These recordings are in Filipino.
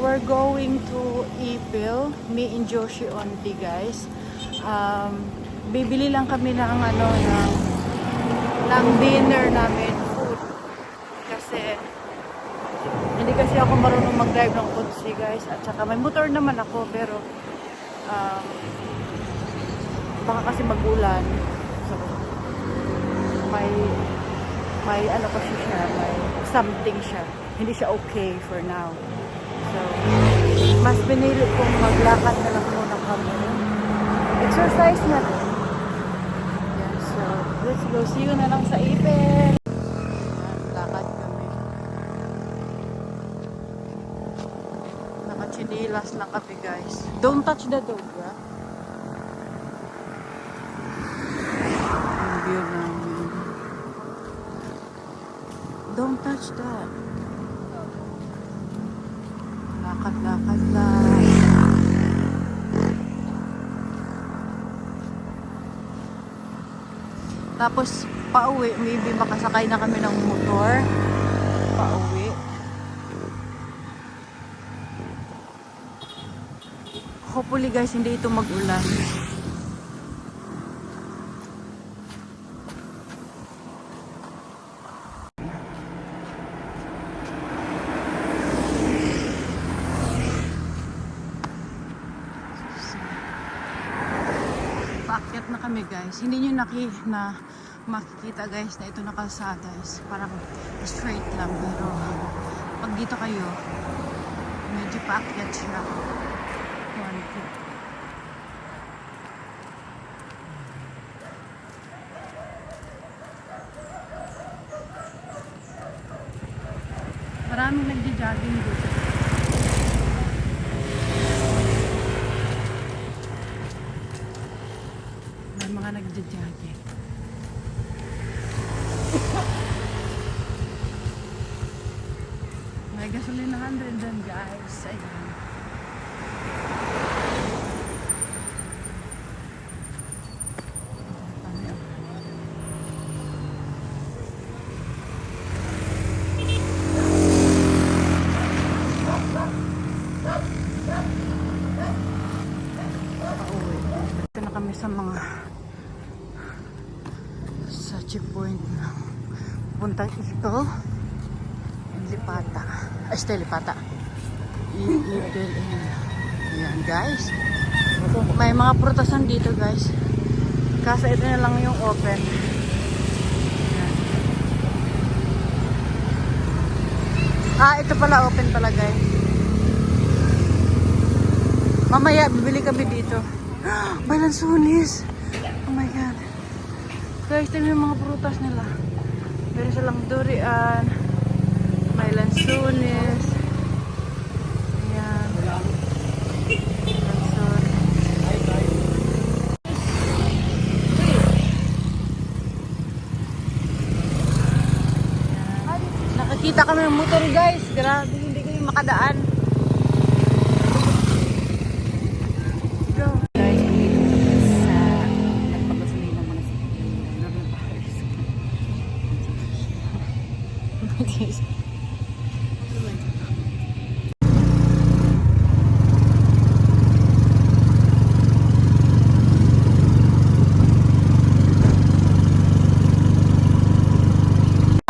we're going to Ipil, me and Joshi only guys. Bibili lang kami ng ano ng dinner namin, food. Kasi hindi kasi ako marunong mag-drive ng kotse guys. At saka may motor naman ako pero baka kasi magulan. So, may ano kasi siya, may something siya. Hindi siya okay for now. So, mas pinili kong maglakad na lang muna kami. Exercise na rin. Yeah, so, let's go. See you na lang sa Ipil. Lakad kami. Nakachinilas lang kami guys. Don't touch the dog, ha? Yung view namin. Don't touch that. Lakad-lakad lang. Tapos, pauwi. Maybe makasakay na kami ng motor. Pauwi. Hopefully guys, hindi ito mag-ulan. Paakyat na kami guys. Hindi nyo makikita guys na ito na kalsada is parang straight lang. Pero pag dito kayo, medyo paakyat siya. Maraming nagja-jogging dito. May mga nagja-jogging. May gasolinahan rin dyan guys. Ayan. Kami sa mga sa checkpoint na puntang ito Lipata Lipata Ipil. Ayan guys, may mga prutasan dito guys, kasi ito na lang yung open. Ayan. Ito pala open pala guys. Mamaya bibili kami dito. May lansunis. Oh my god. Guys, tingnan yung mga prutas nila. Meron silang durian. May lansunis. Ayan. Lansun. Nakakita kami ng motor guys. Grabe, hindi kami makadaan.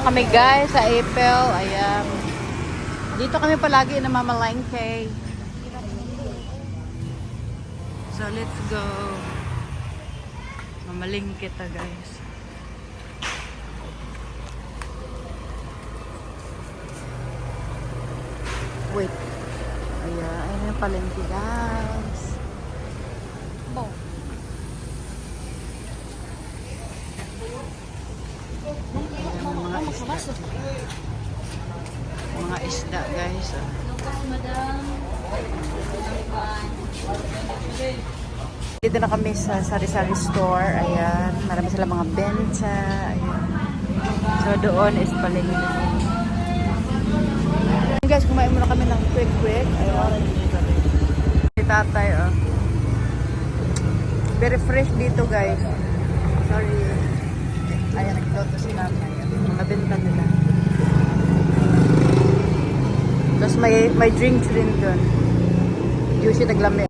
Kami guys sa Ipil. Ayan. Dito kami palagi namamalengke. So let's go. Mamalengke ta guys. Wait. Ayan. Ayan yung palengke guys. Boom. Mga isda guys. Dito na kami sa sari-sari store. Ayan, marami sila mga benta. Ayan. So doon is palengke. Guys, kumain muna kami ng quick. Ayan. Si tatay, oh. Very fresh dito guys. Sorry. Ayan, nagluto si mama. Mga benta nila. Tapos may drinks rin doon. Hindi siya naglami.